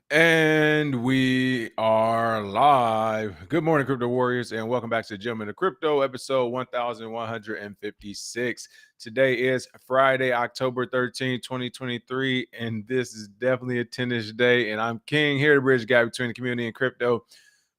And we are live. Good morning, Crypto Warriors, and welcome back to Gentlemen of Crypto, episode 1156. Today is Friday, October 13th, 2023, and this is definitely a tennis day. And I'm King, here to bridge the gap between the community and crypto.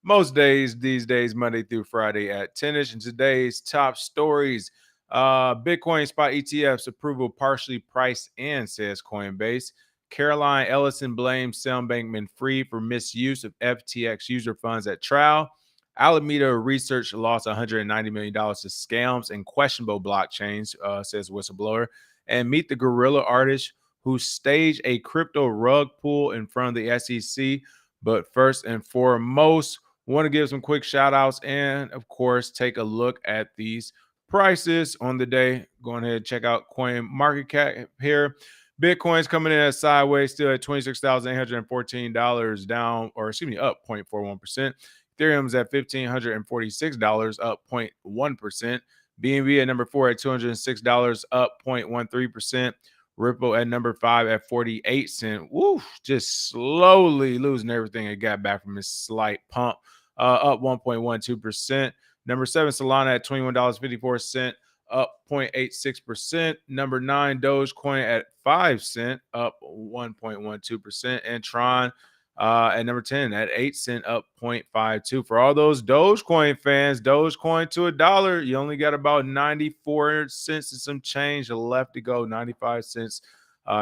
Most days, these days, Monday through Friday at 10ish. And today's top stories: Bitcoin spot ETFs approval partially priced in, says Coinbase. Caroline Ellison blames Sam Bankman-Fried for misuse of FTX user funds at trial. Alameda Research lost $190 million to scams and questionable blockchains, says whistleblower. And meet the Guerilla artist who staged a crypto rug pull in front of the SEC. But first and foremost, want to give some quick shout outs and, of course, take a look at these prices on the day. Go ahead and check out Coin Market Cap here. Bitcoin's coming in at sideways, still at $26,814, down, or excuse me, up 0.41%. Ethereum's at $1,546, up 0.1%. BNB at number 4 at $206, up 0.13%. Ripple at number 5 at 48 cents. Woo, just slowly losing everything it got back from this slight pump, up 1.12%. Number 7, Solana at $21.54, up 0.86%. Number 9, Dogecoin at 5 cents, up 1.12%. And Tron at number 10 at 8 cents, up 0.52. For all those Dogecoin fans, Dogecoin to $1. You only got about 94 cents and some change left to go, 95 cents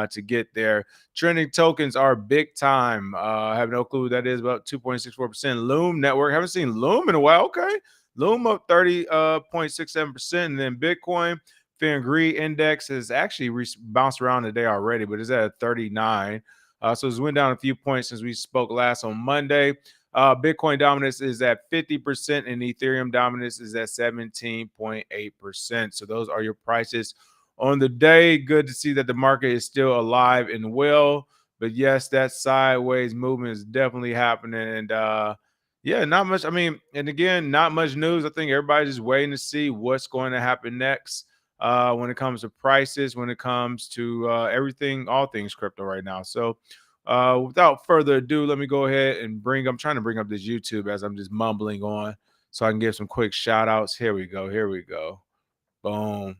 to get there. Trending tokens are big time. I have no clue what that is, about 2.64%. Loom Network, haven't seen Loom in a while. Okay. Loom up 30.67%. And then Bitcoin, Fingri Index has actually bounced around today already, but it's at 39. So it's went down a few points since we spoke last on Monday. Bitcoin dominance is at 50% and Ethereum dominance is at 17.8%. So those are your prices on the day. Good to see that the market is still alive and well. But yes, that sideways movement is definitely happening. And yeah, not much. I mean, and again, not much news. I think everybody's just waiting to see what's going to happen next when it comes to prices, when it comes to everything, all things crypto right now. So without further ado, let me go ahead and I'm trying to bring up this YouTube as I'm just mumbling on so I can give some quick shout outs. Here we go. Here we go. Boom.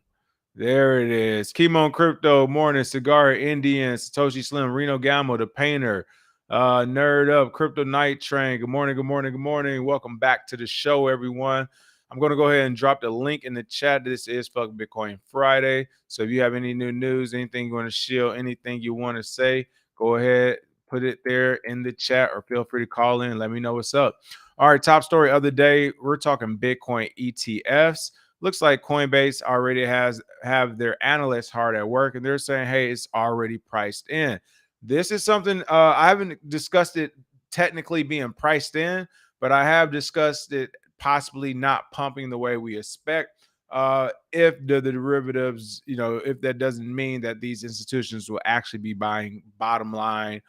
There it is. Chemo Crypto, Morning, Cigar, Indian, Satoshi Slim, Reno Gamma, The Painter, Nerd Up, Crypto Night Train. Good morning, good morning, good morning. Welcome back to the show, everyone. I'm going to go ahead and drop the link in the chat. This is Fuck Bitcoin Friday. So if you have any new news, anything you want to share, anything you want to say, go ahead, put it there in the chat or feel free to call in and let me know what's up. All right, top story of the day. We're talking Bitcoin ETFs. Looks like Coinbase already have their analysts hard at work, and they're saying, hey, it's already priced in. This is something I haven't discussed it technically being priced in, but I have discussed it possibly not pumping the way we expect. If the derivatives, if that doesn't mean that these institutions will actually be buying bottom line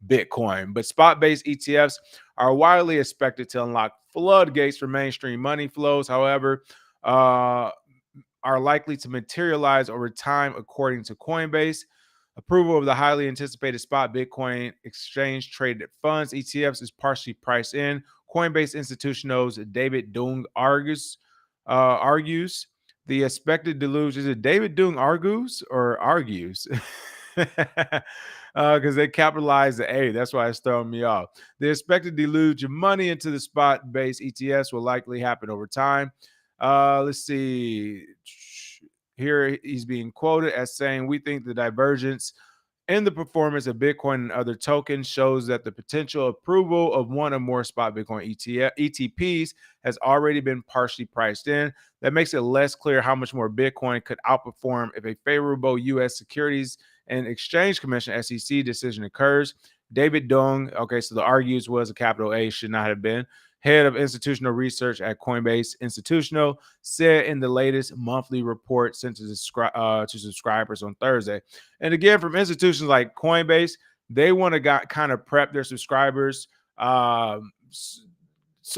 Bitcoin. But spot-based ETFs are widely expected to unlock floodgates for mainstream money flows. However, are likely to materialize over time, according to Coinbase. Approval of the highly anticipated spot Bitcoin exchange traded funds ETFs is partially priced in. Coinbase institutionals David Dung argues the expected deluge. Is it David Dung argues or argues? Because they capitalized the A. That's why it's throwing me off. The expected deluge of money into the spot-based ETFs will likely happen over time. Let's see. Here he's being quoted as saying, we think the divergence in the performance of Bitcoin and other tokens shows that the potential approval of one or more spot Bitcoin ETPs has already been partially priced in. That makes it less clear how much more Bitcoin could outperform if a favorable U.S. Securities and Exchange Commission SEC decision occurs. David Dung, okay, so the argues was a capital A, should not have been, head of institutional research at Coinbase Institutional, said in the latest monthly report sent to subscribers on Thursday. And again, from institutions like Coinbase, they want to kind of prep their subscribers so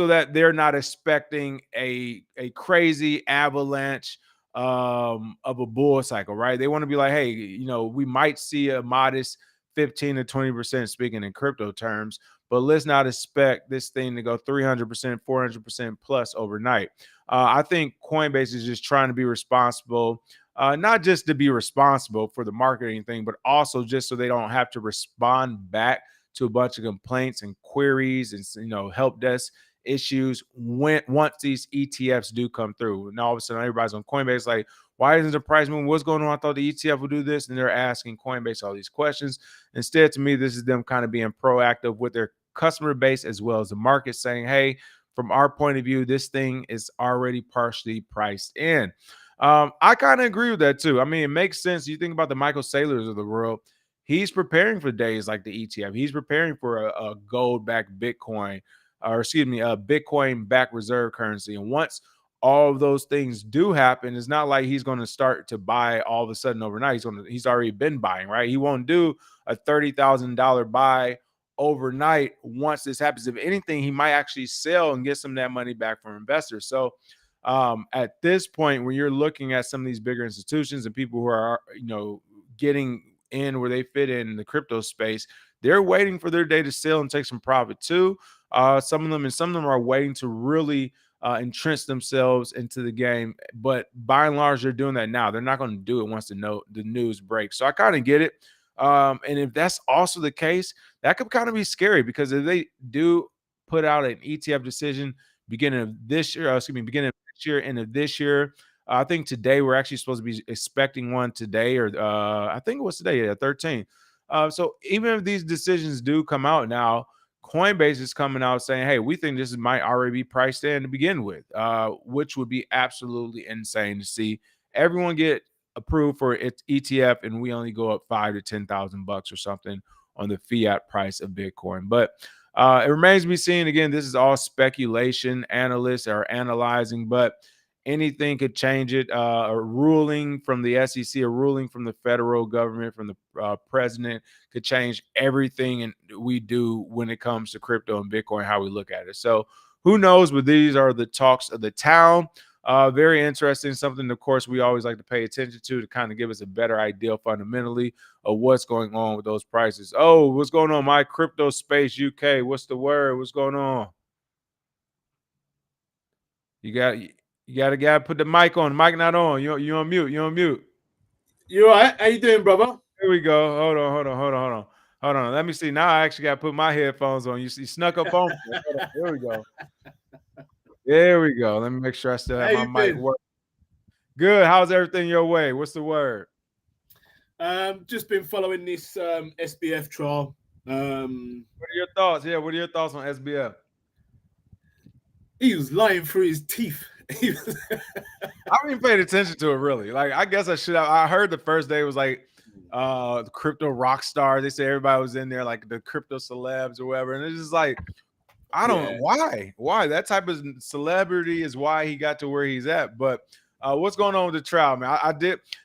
that they're not expecting a crazy avalanche of a bull cycle, right? They want to be like, hey, we might see a modest 15 to 20% speaking in crypto terms. But let's not expect this thing to go 300%, 400% plus overnight. I think Coinbase is just trying to be responsible, not just to be responsible for the marketing thing, but also just so they don't have to respond back to a bunch of complaints and queries and help desk issues once these ETFs do come through. And all of a sudden, everybody's on Coinbase like, why isn't the price moving? What's going on? I thought the ETF would do this, and they're asking Coinbase all these questions. Instead, to me, this is them kind of being proactive with their customer base as well as the market, saying, "Hey, from our point of view, this thing is already partially priced in." I kind of agree with that too. I mean, it makes sense. You think about the Michael Saylors of the world. He's preparing for days like the ETF. He's preparing for a gold-backed Bitcoin, or excuse me, a Bitcoin-backed reserve currency. And once all of those things do happen, it's not like he's going to start to buy all of a sudden overnight. He's already been buying, right? He won't do a $30,000 buy overnight once this happens. If anything, he might actually sell and get some of that money back from investors. So at this point, when you're looking at some of these bigger institutions and people who are, getting in where they fit in the crypto space, they're waiting for their day to sell and take some profit too. Some of them are waiting to really entrench themselves into the game. But by and large, they're doing that now. They're not going to do it once the news breaks. So I kind of get it. And if that's also the case, that could kind of be scary, because if they do put out an ETF decision beginning of this year, beginning of next year, end of this year, I think today we're actually supposed to be expecting one today, or I think it was today, yeah, 13. So even if these decisions do come out now, Coinbase is coming out saying, "Hey, we think this might already be priced in to begin with," which would be absolutely insane to see everyone get approved for its ETF, and we only go up $5,000 to $10,000 or something on the fiat price of Bitcoin. But it remains to be seen. Again, this is all speculation. Analysts are analyzing, but anything could change it. A ruling from the SEC, a ruling from the federal government, from the president, could change everything we do when it comes to crypto and Bitcoin, how we look at it. So who knows? But these are the talks of the town. Very interesting. Something, of course, we always like to pay attention to kind of give us a better idea fundamentally of what's going on with those prices. Oh, what's going on? My crypto space UK. What's the word? What's going on? You gotta put the mic on. The mic not on. You on mute. You on mute. You all right? How you doing, brother? Here we go. Hold on. Let me see. Now I actually got to put my headphones on. You see, snuck up on me. Here we go. There we go. Let me make sure I still have my mic working. Good. How's everything your way? What's the word? Just been following this SBF trial. What are your thoughts? Yeah, what are your thoughts on SBF? He was lying through his teeth. I haven't even paid attention to it really. Like, I guess I should have. I heard the first day was like the crypto rock star. They say everybody was in there, like the crypto celebs or whatever. And it's just like, I don't know why that type of celebrity is why he got to where he's at. But what's going on with the trial, man?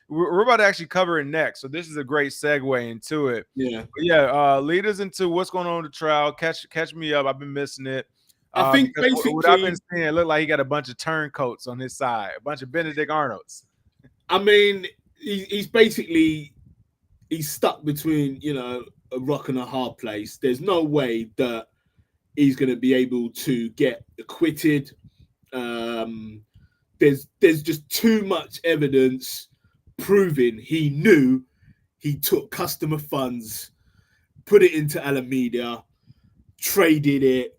We're about to actually cover it next. So this is a great segue into it. Yeah. Lead us into what's going on with the trial. Catch me up. I've been missing it. I think basically what I've been seeing, it looked like he got a bunch of turncoats on his side, a bunch of Benedict Arnolds. I mean, he's stuck between, a rock and a hard place. There's no way that he's going to be able to get acquitted. There's just too much evidence proving he knew he took customer funds, put it into Alameda, traded it,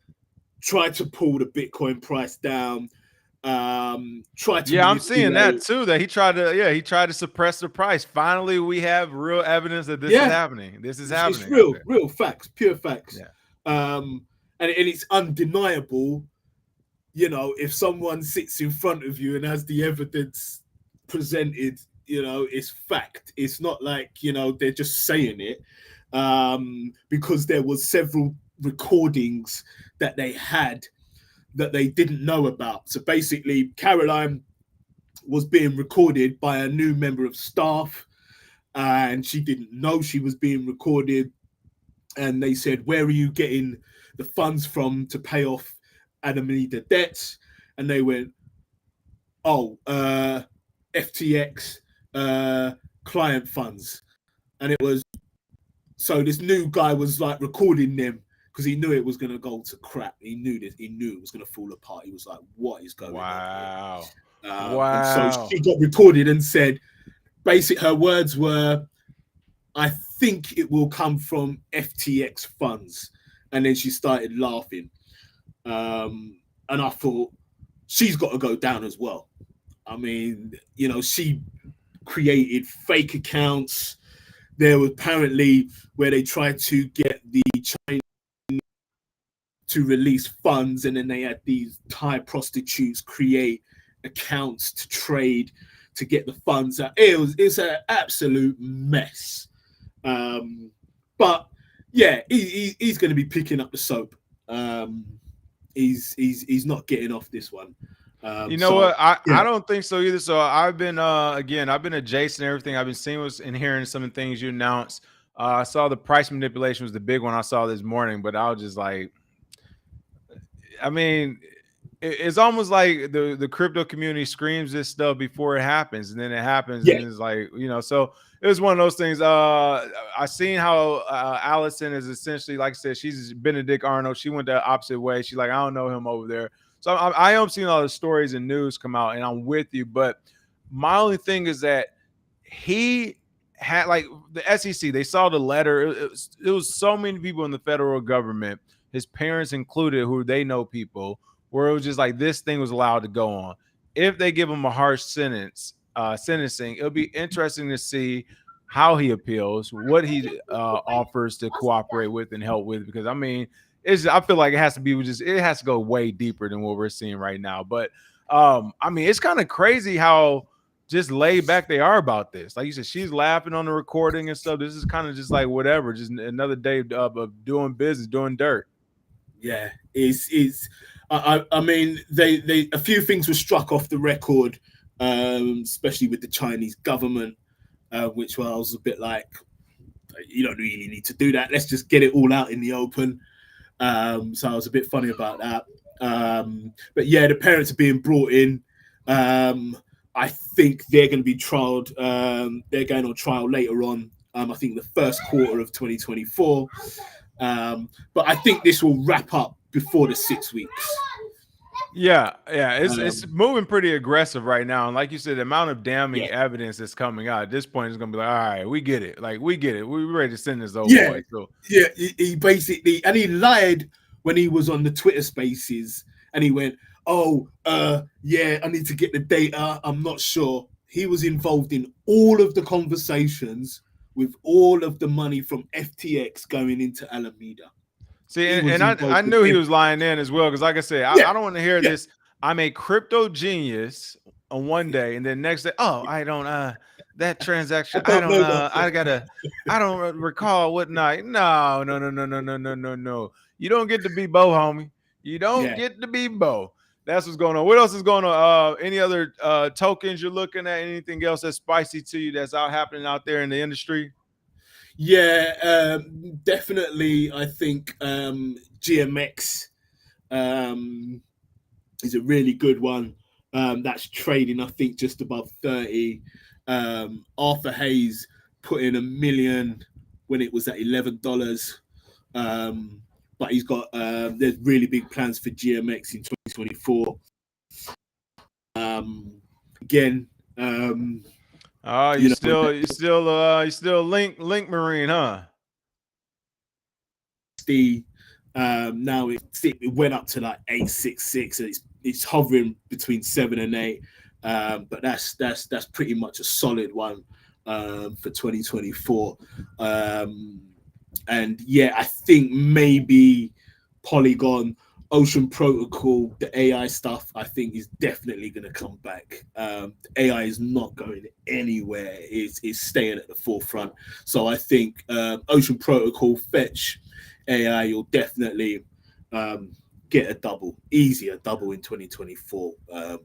tried to pull the Bitcoin price down. I'm seeing that too. That he tried to suppress the price. Finally, we have real evidence that this is happening. This is happening. It's real facts, pure facts. Yeah. And it's undeniable. If someone sits in front of you and has the evidence presented, it's fact. It's not like they're just saying it, because there was several recordings that they had that they didn't know about. So basically, Caroline was being recorded by a new member of staff, and she didn't know she was being recorded. And they said, "Where are you getting the funds from to pay off Alameda debts?" And they went, "Oh, FTX client funds." And it was, So this new guy was like recording them because he knew it was going to go to crap. He knew this. He knew it was going to fall apart. He was like, "What is going on here?" Wow. And so she got recorded and said, her words were, "I think it will come from FTX funds," and then she started laughing. And I thought, she's got to go down as well. I mean, you know, she created fake accounts. There was apparently where they tried to get the China to release funds, and then they had these Thai prostitutes create accounts to trade to get the funds out. It's an absolute mess. But yeah, he's going to be picking up the soap. He's not getting off this one. You know what? I don't think so either. So I've been I've been adjacent to everything. I've been seeing and hearing some of the things you announced. I saw the price manipulation was the big one I saw this morning, but I was just like, I mean, it's almost like the crypto community screams this stuff before it happens, and then it happens, and it's like, you know. So it was one of those things. I seen how Allison is essentially, like I said, she's Benedict Arnold. She went the opposite way. She's like, I don't know him over there. So I am seeing all the stories and news come out, and I'm with you. But my only thing is that he had, like, the SEC, they saw the letter. It was so many people in the federal government, his parents included, who they know people, where it was just like this thing was allowed to go on. If they give him a harsh sentencing, it'll be interesting to see how he appeals, what he offers to cooperate with and help with, because I mean, I feel like it has to go way deeper than what we're seeing right now. But I mean, it's kind of crazy how just laid back they are about this. Like you said, she's laughing on the recording and stuff. This is kind of just like whatever, just another day of doing business, doing dirt. Yeah, I mean, they a few things were struck off the record, especially with the Chinese government, which I was a bit like, you don't really need to do that. Let's just get it all out in the open. So I was a bit funny about that. But yeah, the parents are being brought in. I think they're going to be trialed. They're going on trial later on. I think the first quarter of 2024. But I think this will wrap up before the 6 weeks. Yeah, it's moving pretty aggressive right now, and like you said, the amount of damning evidence that's coming out at this point is going to be like, all right, we get it, we're ready to send this over. Yeah, so. Yeah, he basically, and he lied when he was on the Twitter Spaces, and he went, yeah, I need to get the data. I'm not sure. He was involved in all of the conversations with all of the money from FTX going into Alameda. See, and I knew he was lying in as well, because like I said, I don't want to hear this. I'm a crypto genius on one day, and then next day, I don't that transaction. I don't recall what night. No. You don't get to be Bo, homie. You don't get to be Bo. That's what's going on. What else is going on? Any other tokens you're looking at? Anything else that's spicy to you that's happening out there in the industry? Yeah, definitely. I think GMX is a really good one. That's trading, I think, just above 30. Arthur Hayes put in $1 million when it was at $11. But he's got there's really big plans for GMX in 2024. Again. You still link Marine, huh? Now it went up to like 866, and it's hovering between 7 and 8. But that's pretty much a solid one for 2024. And yeah, I think maybe Polygon, Ocean Protocol, the AI stuff, I think is definitely going to come back. AI is not going anywhere. It's staying at the forefront. So I think Ocean Protocol, Fetch, AI, you'll definitely get a double in 2024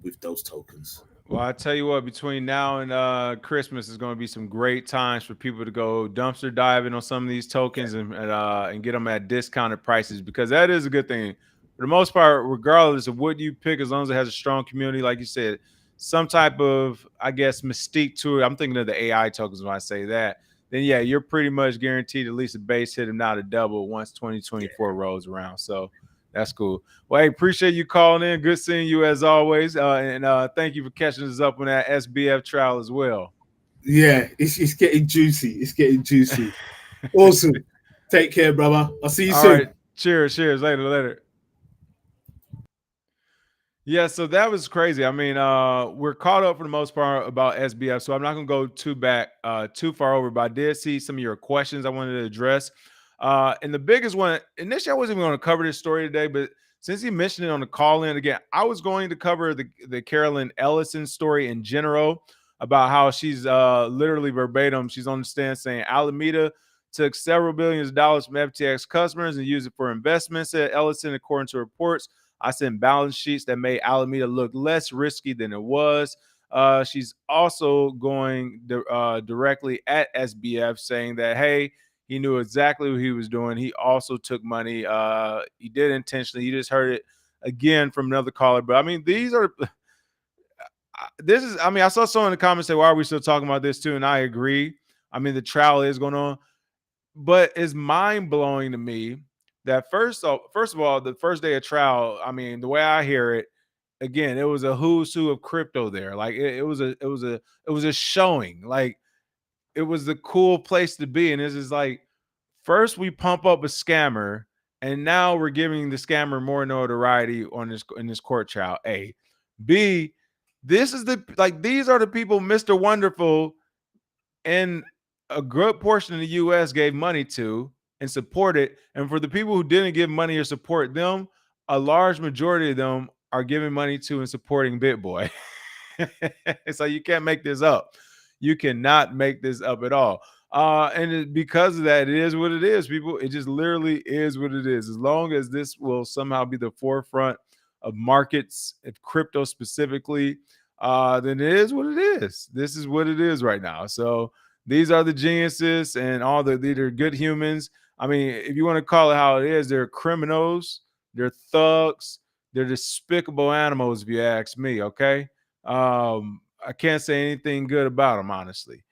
with those tokens. Well, I tell you what, between now and Christmas is going to be some great times for people to go dumpster diving on some of these tokens and get them at discounted prices, because that is a good thing. For the most part, regardless of what you pick, as long as it has a strong community, like you said, some type of, I guess, mystique to it. I'm thinking of the AI tokens when I say that. then yeah, you're pretty much guaranteed at least a base hit, if not a double, once 2024 rolls around. So that's cool. Well, hey, appreciate you calling in. Good seeing you as always. And thank you for catching us up on that SBF trial as well. Yeah, it's getting juicy. It's getting juicy. Awesome. Take care, brother. I'll see you All soon. right. Cheers. Later. Yeah, so that was crazy. I mean, we're caught up for the most part about SBF, so I'm not gonna go too far over, but I did see some of your questions I wanted to address. And the biggest one, initially, I wasn't even going to cover this story today, but since he mentioned it on the call in again, I was going to cover the Carolyn Ellison story in general about how she's literally verbatim. She's on the stand saying Alameda took several billions of dollars from FTX customers and used it for investments, said Ellison, according to reports. I sent balance sheets that made Alameda look less risky than it was. She's also going directly at SBF, saying that, hey, he knew exactly what he was doing. He also took money. He did intentionally. You just heard it again from another caller. But I mean, I saw someone in the comments say, why are we still talking about this too? And I agree. I mean, the trial is going on. But it's mind blowing to me that first of all, the first day of trial, I mean, the way I hear it, again, it was a who's who of crypto there. Like it was a showing. Like it was the cool place to be. And this is like, first we pump up a scammer, and now we're giving the scammer more notoriety in this court trial. A, B, these are the people Mr. Wonderful and a good portion of the U.S. gave money to and supported. And for the people who didn't give money or support them, a large majority of them are giving money to and supporting BitBoy. So you can't make this up. You cannot make this up at all. Because of that, it is what it is, people. It just literally is what it is. As long as this will somehow be the forefront of markets, of crypto specifically, then it is what it is. This is what it is right now. So these are the geniuses and these are good humans. I mean, if you want to call it how it is, they're criminals, they're thugs, they're despicable animals, if you ask me. Okay. I can't say anything good about them, honestly.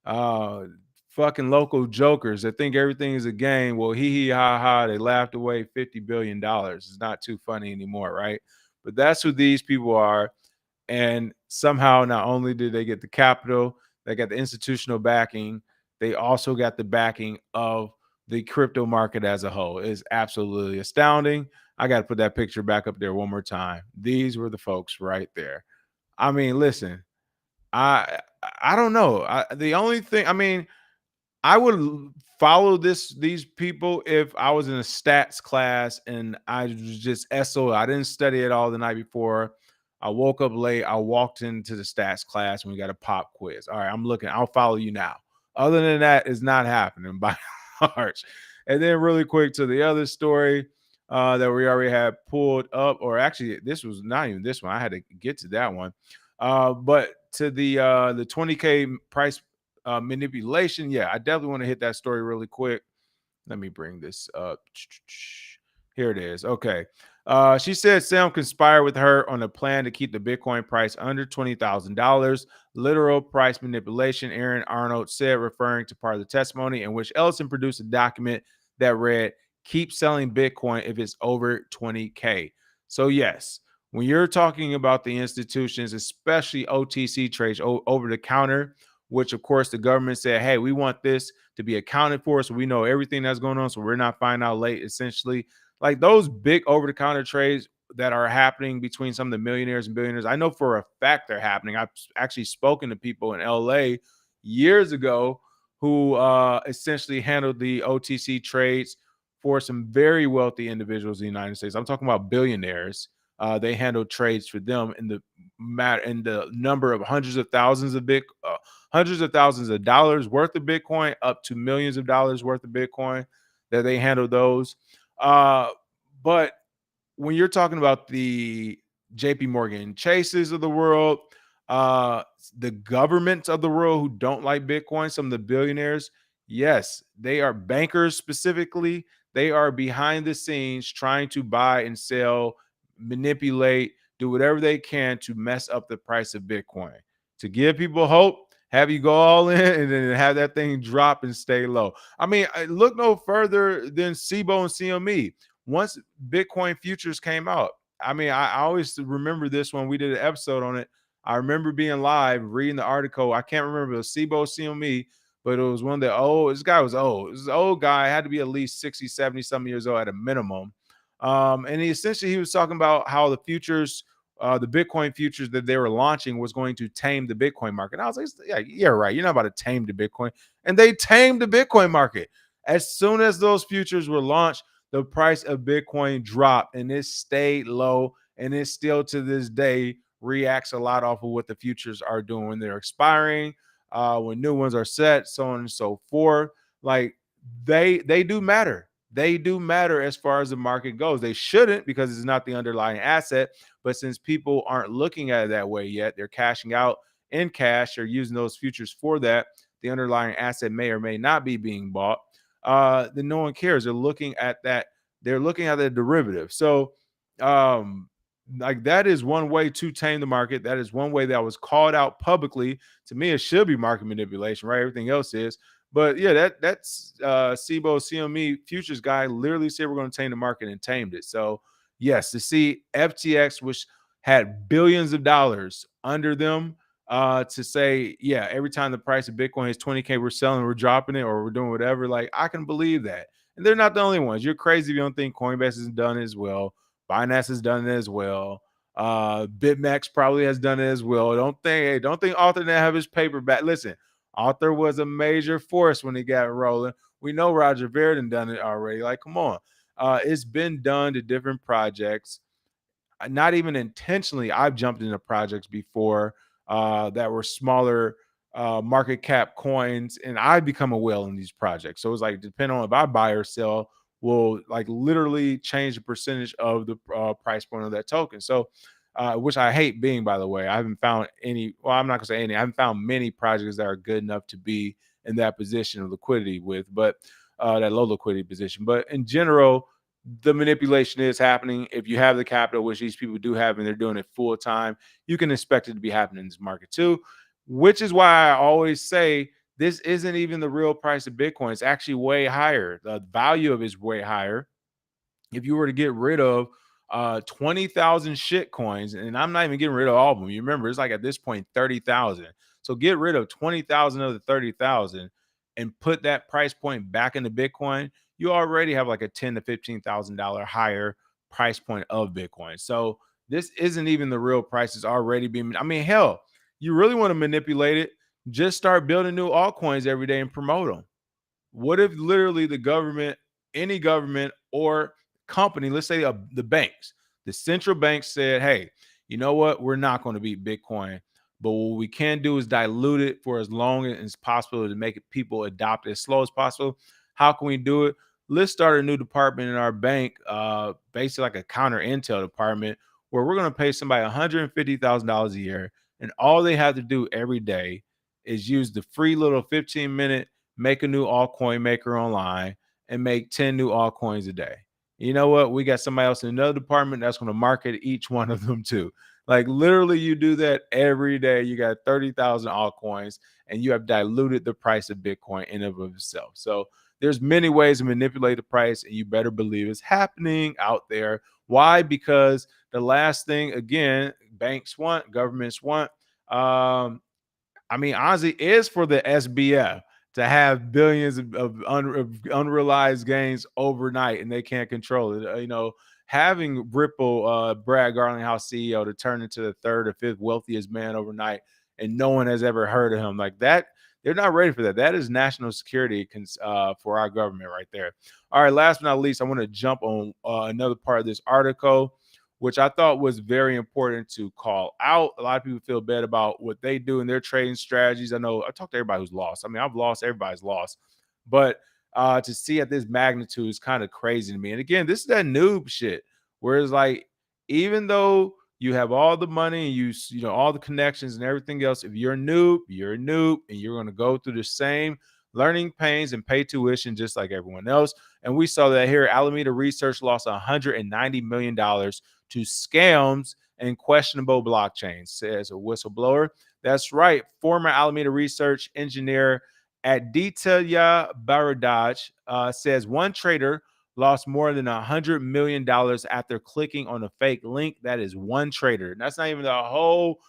Fucking local jokers that think everything is a game. Well, hee ha ha, they laughed away $50 billion. It's not too funny anymore, right? But that's who these people are. And somehow, not only did they get the capital, they got the institutional backing, they also got the backing of the crypto market as a whole. It's absolutely astounding. I got to put that picture back up there one more time. These were the folks right there. I mean, listen, I don't know. The only thing, I mean, I would follow these people if I was in a stats class and I was just SO. I didn't study it all the night before. I woke up late. I walked into the stats class and we got a pop quiz. All right, I'm looking. I'll follow you now. Other than that, it's not happening by March. And then really quick to the other story that we already had pulled up, or actually, this was not even this one. I had to get to that one. But to the 20K price manipulation, yeah, I definitely want to hit that story really quick. Let me bring this up. Here it is. Okay. She said Sam conspired with her on a plan to keep the Bitcoin price under $20,000. Literal price manipulation, Aaron Arnold said, referring to part of the testimony in which Ellison produced a document that read, keep selling Bitcoin if it's over 20K. So, yes, when you're talking about the institutions, especially OTC trades, over the counter, which of course the government said, hey, we want this to be accounted for, so we know everything that's going on, so we're not finding out late, essentially. Like those big over-the-counter trades that are happening between some of the millionaires and billionaires, I know for a fact they're happening. I've actually spoken to people in LA years ago who essentially handled the OTC trades for some very wealthy individuals in the United States. I'm talking about billionaires. They handled trades for them in the number of hundreds of thousands of dollars worth of Bitcoin, up to millions of dollars worth of Bitcoin, that they handled those. But when you're talking about the JP Morgan Chases of the world, the governments of the world who don't like Bitcoin, some of the billionaires, yes, they are bankers specifically. They are behind the scenes trying to buy and sell, manipulate, do whatever they can to mess up the price of Bitcoin, to give people hope have you go all in and then have that thing drop and stay low. I mean, look no further than SIBO and CME. Once Bitcoin futures came out, I mean, I always remember this when we did an episode on it. I remember being live, reading the article. I can't remember if it was SIBO, CME, but it was one that, this guy was old. This old guy had to be at least 60, 70 some years old at a minimum. And he was talking about how the futures, the Bitcoin futures that they were launching was going to tame the Bitcoin market. And I was like, yeah, right. You're not about to tame the Bitcoin. And they tamed the Bitcoin market. As soon as those futures were launched, the price of Bitcoin dropped and it stayed low. And it still to this day reacts a lot off of what the futures are doing when they're expiring, when new ones are set, so on and so forth. Like they do matter. They do matter as far as the market goes. They shouldn't because it's not the underlying asset. But since people aren't looking at it that way yet, they're cashing out in cash or using those futures for that. The underlying asset may or may not be being bought. Then no one cares. They're looking at that. They're looking at the derivative. So, like that is one way to tame the market. That is one way that was called out publicly. To me, it should be market manipulation, right? Everything else is. But yeah, that's SIBO CME futures guy literally said we're going to tame the market and tamed it. So yes, to see FTX, which had billions of dollars under them, to say, yeah, every time the price of Bitcoin is 20K, we're selling, we're dropping it, or we're doing whatever. Like I can believe that. And they're not the only ones. You're crazy if you don't think Coinbase has done it as well. Binance has done it as well. BitMEX probably has done it as well. Don't think Arthur didn't have his paper back. Listen, Arthur was a major force when he got rolling. We know Roger Ver done it already. Like, come on. It's been done to different projects. Not even intentionally, I've jumped into projects before that were smaller market cap coins, and I become a whale in these projects. So it's like, depending on if I buy or sell, will like literally change the percentage of the price point of that token. So, which I hate being, by the way. I haven't found any, well, I'm not gonna say any, I haven't found many projects that are good enough to be in that position of liquidity with, but that low liquidity position. But in general, the manipulation is happening. If you have the capital, which these people do have, and they're doing it full time, you can expect it to be happening in this market too, which is why I always say this isn't even the real price of Bitcoin. It's actually way higher. The value of it is way higher. If you were to get rid of 20,000 shit coins, and I'm not even getting rid of all of them. You remember, it's like at this point 30,000. So get rid of 20,000 of the 30,000 and put that price point back into Bitcoin. You already have like a $10,000 to $15,000 higher price point of Bitcoin. So this isn't even the real price. It's already being. I mean, hell, you really want to manipulate it? Just start building new altcoins every day and promote them. What if literally the government, any government or company, let's say the banks, the central bank said, hey, you know what? We're not going to beat Bitcoin, but what we can do is dilute it for as long as possible to make it people adopt it as slow as possible. How can we do it? Let's start a new department in our bank, basically like a counter intel department, where we're going to pay somebody $150,000 a year, and all they have to do every day is use the free little 15-minute make a new altcoin maker online and make 10 new altcoins a day. You know what? We got somebody else in another department that's going to market each one of them too. Like literally, you do that every day. You got 30,000 altcoins, and you have diluted the price of Bitcoin in and of itself. So there's many ways to manipulate the price, and you better believe it's happening out there. Why? Because the last thing, again, banks want, governments want, I mean, honestly, is for the SBF to have billions of unrealized gains overnight, and they can't control it. Having Ripple, Brad Garlinghouse CEO, to turn into the third or fifth wealthiest man overnight, and no one has ever heard of him like that. They're not ready for that. That is national security for our government right there. All right, last but not least, I want to jump on another part of this article, which I thought was very important to call out. A lot of people feel bad about what they do in their trading strategies. I know I talked to everybody who's lost. I mean, I've lost, everybody's lost. But to see at this magnitude is kind of crazy to me. And again, this is that noob shit, where it's like, even though you have all the money and you know all the connections and everything else, if you're a noob, and you're going to go through the same learning pains and pay tuition just like everyone else. And we saw that here. Alameda Research lost $190 million to scams and questionable blockchains, says a whistleblower. That's right. Former Alameda research engineer at Detailia Baradaj says one trader lost more than $100 million after clicking on a fake link. That is one trader. And that's not even the whole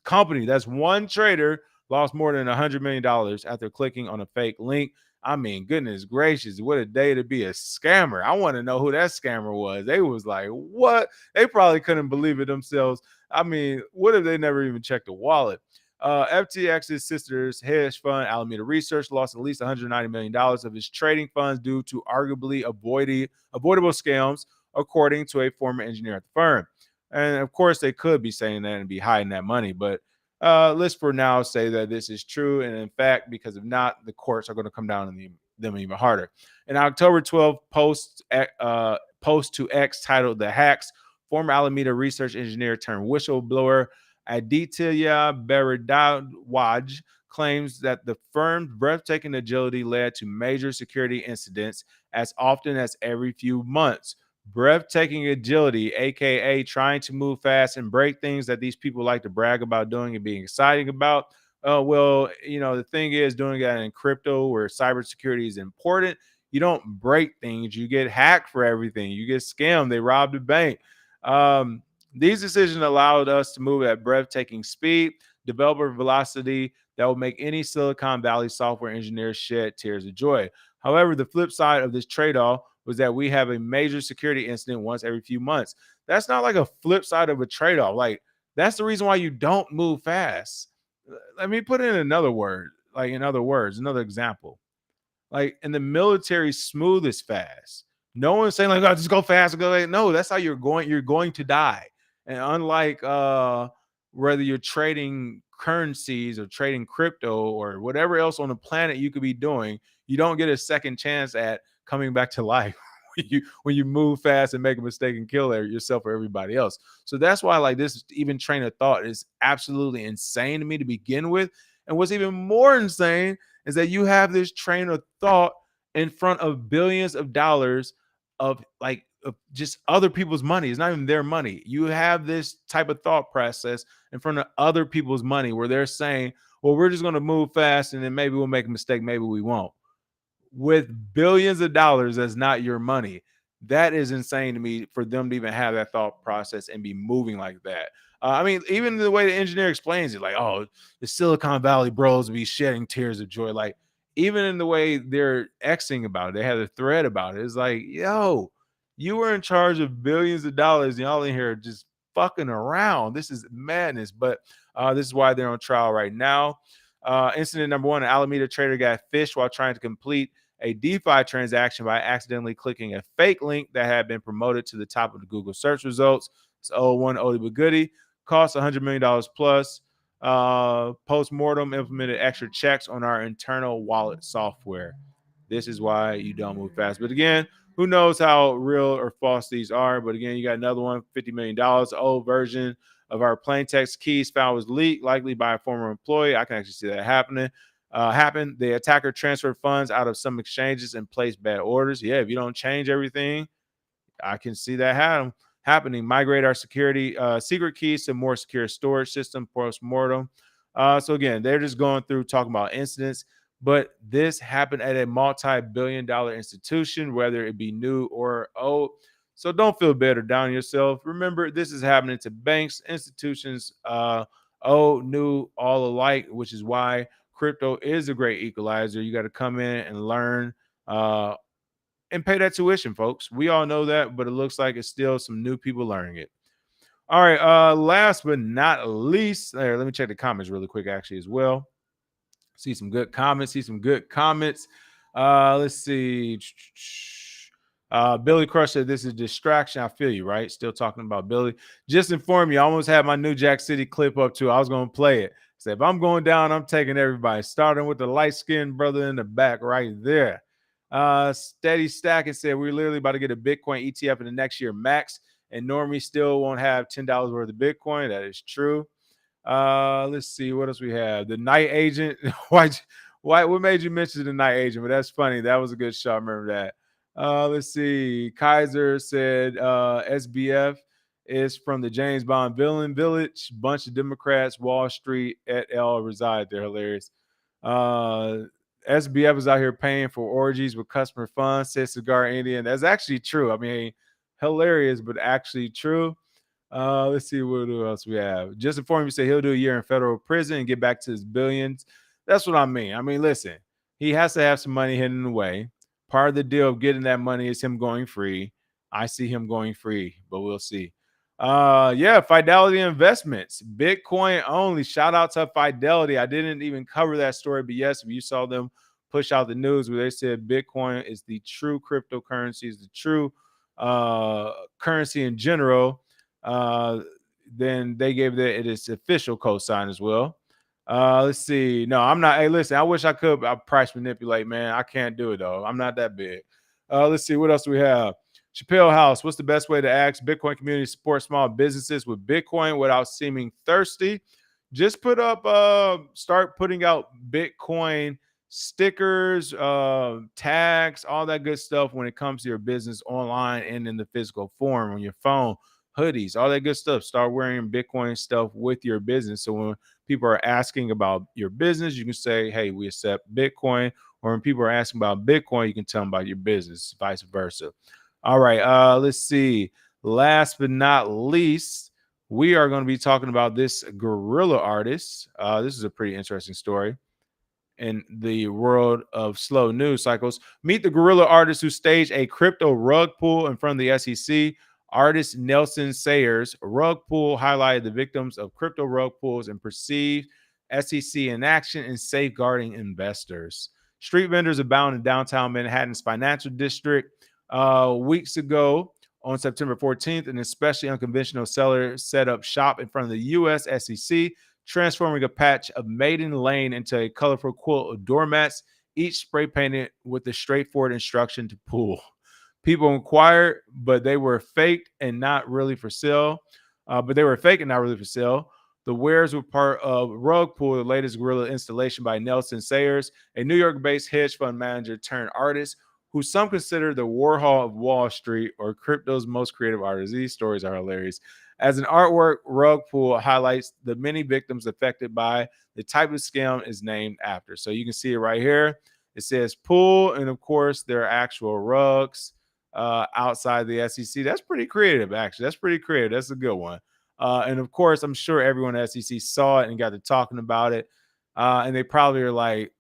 company. That's one trader lost more than $100 million after clicking on a fake link. I mean, goodness gracious, what a day to be a scammer. I want to know who that scammer was. They was like, what? They probably couldn't believe it themselves. I mean, what if they never even checked the wallet? FTX's sister's hedge fund, Alameda Research, lost at least $190 million of its trading funds due to arguably avoidable scams, according to a former engineer at the firm. And of course, they could be saying that and be hiding that money, but let's for now say that this is true. And in fact, because if not, the courts are going to come down on them even harder. An October 12th post to X titled "The Hacks," former Alameda research engineer turned whistleblower Aditya Baradwaj claims that the firm's breathtaking agility led to major security incidents as often as every few months. Breathtaking agility, aka trying to move fast and break things that these people like to brag about doing and being exciting about. Well, the thing is, doing that in crypto where cybersecurity is important, you don't break things, you get hacked for everything, you get scammed, they robbed a bank. These decisions allowed us to move at breathtaking speed, developer velocity that will make any Silicon Valley software engineer shed tears of joy. However, the flip side of this trade-off was that we have a major security incident once every few months. That's not like a flip side of a trade-off. Like, that's the reason why you don't move fast. Let me put in another word, like in other words, another example. Like in the military, smooth is fast. No one's saying like, "Oh, just go fast." Go. No, that's how you're going. You're going to die. And unlike whether you're trading currencies or trading crypto or whatever else on the planet you could be doing, you don't get a second chance at coming back to life when you move fast and make a mistake and kill yourself or everybody else. So that's why like this even train of thought is absolutely insane to me to begin with. And what's even more insane is that you have this train of thought in front of billions of dollars of just other people's money. It's not even their money. You have this type of thought process in front of other people's money where they're saying, well, we're just going to move fast and then maybe we'll make a mistake, maybe we won't. With billions of dollars that's not your money. That is insane to me for them to even have that thought process and be moving like that. I mean, even the way the engineer explains it, like, oh, the Silicon Valley bros be shedding tears of joy. Like, even in the way they're Xing about it, they had a thread about it. It's like, yo, you were in charge of billions of dollars, and y'all in here just fucking around. This is madness. But this is why they're on trial right now. Incident number one: an Alameda trader got fished while trying to complete a DeFi transaction by accidentally clicking a fake link that had been promoted to the top of the Google search results. It's one oldie but goodie. Cost $100 million plus. Post-mortem implemented extra checks on our internal wallet software. This is why you don't move fast. But again, who knows how real or false these are. But again, you got another one, $50 million. The old version of our plain text keys found was leaked, likely by a former employee. I can actually see that happened. The attacker transferred funds out of some exchanges and placed bad orders. Yeah, if you don't change everything, I can see that happening. Migrate our secret keys to more secure storage system post-mortem. So again, they're just going through talking about incidents, but this happened at a multi-billion-dollar institution, whether it be new or old. So don't feel bad or down on yourself. Remember, this is happening to banks, institutions, old, new, all alike, which is why crypto is a great equalizer. You got to come in and learn and pay that tuition, folks. We all know that, but it looks like it's still some new people learning it. All right. Last but not least, let me check the comments really quick, actually, as well. See some good comments. Let's see. Billy Crush said this is distraction. I feel you, right? Still talking about Billy. Just inform you, I almost had my New Jack City clip up too. I was going to play it. Say, if I'm going down, I'm taking everybody, starting with the light-skinned brother in the back right there. Steady Stack and said we're literally about to get a Bitcoin ETF in the next year max, and Normie still won't have $10 worth of Bitcoin. That is true. Let's see what else we have. The Night Agent. What made you mention the Night Agent? But that's funny. That was a good shot. Remember that. Let's see. Kaiser said SBF is from the James Bond villain village. Bunch of Democrats, Wall Street, et al. Reside there. Hilarious. SBF is out here paying for orgies with customer funds, says Cigar Indian. That's actually true. I mean, hilarious, but actually true. Let's see what else we have. Just inform you, say he'll do a year in federal prison and get back to his billions. That's what I mean. I mean, listen, he has to have some money hidden away. Part of the deal of getting that money is him going free. I see him going free, but we'll see. Yeah, Fidelity Investments, Bitcoin only. Shout out to Fidelity. I didn't even cover that story, but yes, if you saw them push out the news where they said Bitcoin is the true cryptocurrency, is the true currency in general, then they gave it its official cosign as well. Let's see. No, I'm not. Hey, listen, I wish I could price manipulate, man. I can't do it though. I'm not that big. Let's see. What else do we have? Chappelle House, what's the best way to ask Bitcoin community to support small businesses with Bitcoin without seeming thirsty? Just put up, start putting out Bitcoin stickers, tags, all that good stuff when it comes to your business online and in the physical form on your phone, hoodies, all that good stuff. Start wearing Bitcoin stuff with your business. So when people are asking about your business, you can say, hey, we accept Bitcoin. Or when people are asking about Bitcoin, you can tell them about your business, vice versa. All right, let's see. Last but not least, we are going to be talking about this Guerilla artist. This is a pretty interesting story in the world of slow news cycles. Meet the Guerilla artist who staged a crypto rug pull in front of the SEC. Artist Nelson Sayers' rug pull highlighted the victims of crypto rug pulls and perceived SEC inaction in safeguarding investors. Street vendors abound in downtown Manhattan's financial district. Weeks ago, on September 14th, an especially unconventional seller set up shop in front of the U.S. SEC, transforming a patch of Maiden Lane into a colorful quilt of doormats, each spray painted with the straightforward instruction to pull. People inquired, but they were faked and not really for sale. The wares were part of Rug Pull, the latest Guerilla installation by Nelson Sayers, a New York-based hedge fund manager turned artist, who some consider the Warhol of Wall Street or crypto's most creative artist. These stories are hilarious. As an artwork, Rug Pull highlights the many victims affected by the type of scam is named after. So you can see it right here. It says Pull, and of course, there are actual rugs outside the SEC. That's pretty creative, actually. That's pretty creative. That's a good one. And of course, I'm sure everyone at SEC saw it and got to talking about it. And they probably are like,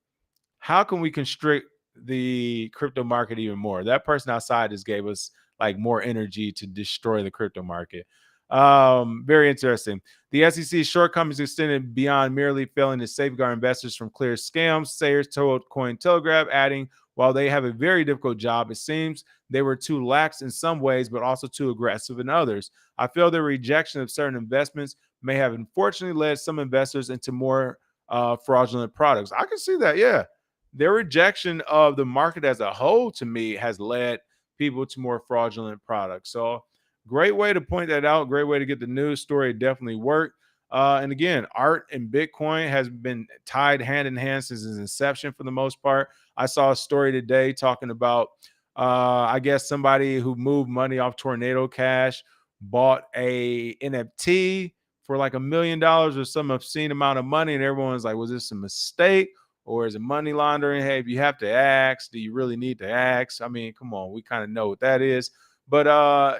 how can we constrict the crypto market even more? That person outside just gave us like more energy to destroy the crypto market. Very interesting. The SEC's shortcomings extended beyond merely failing to safeguard investors from clear scams, Sayers told Cointelegraph, adding, while they have a very difficult job, it seems they were too lax in some ways, but also too aggressive in others. I feel the rejection of certain investments may have unfortunately led some investors into more fraudulent products. I can see that, yeah. Their rejection of the market as a whole, to me, has led people to more fraudulent products. So great way to point that out. Great way to get the news story. It definitely worked. And again, art and Bitcoin has been tied hand in hand since its inception for the most part. I saw a story today talking about, I guess, somebody who moved money off Tornado Cash, bought a NFT for like $1 million or some obscene amount of money. And everyone's like, was this a mistake? Or is it money laundering? Hey, if you have to ask, do you really need to ask? I mean, come on, we kind of know what that is. But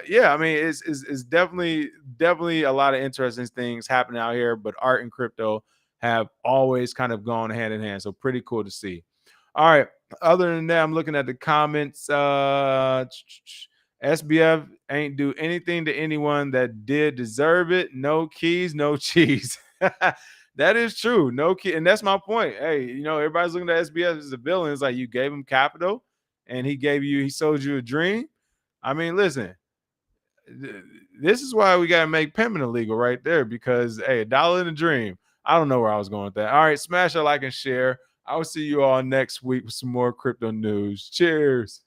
yeah, I mean, it's definitely a lot of interesting things happening out here. But art and crypto have always kind of gone hand in hand. So pretty cool to see. All right. Other than that, I'm looking at the comments. SBF ain't do anything to anyone that did deserve it. No keys, no cheese. That is true. No key, and that's my point. Hey, you know, everybody's looking at SBF as a villain. It's like you gave him capital, and he sold you a dream. I mean, listen, this is why we gotta make pimping illegal right there, because hey, $1 in a dream. I don't know where I was going with that. All right, smash a like and share. I will see you all next week with some more crypto news. Cheers.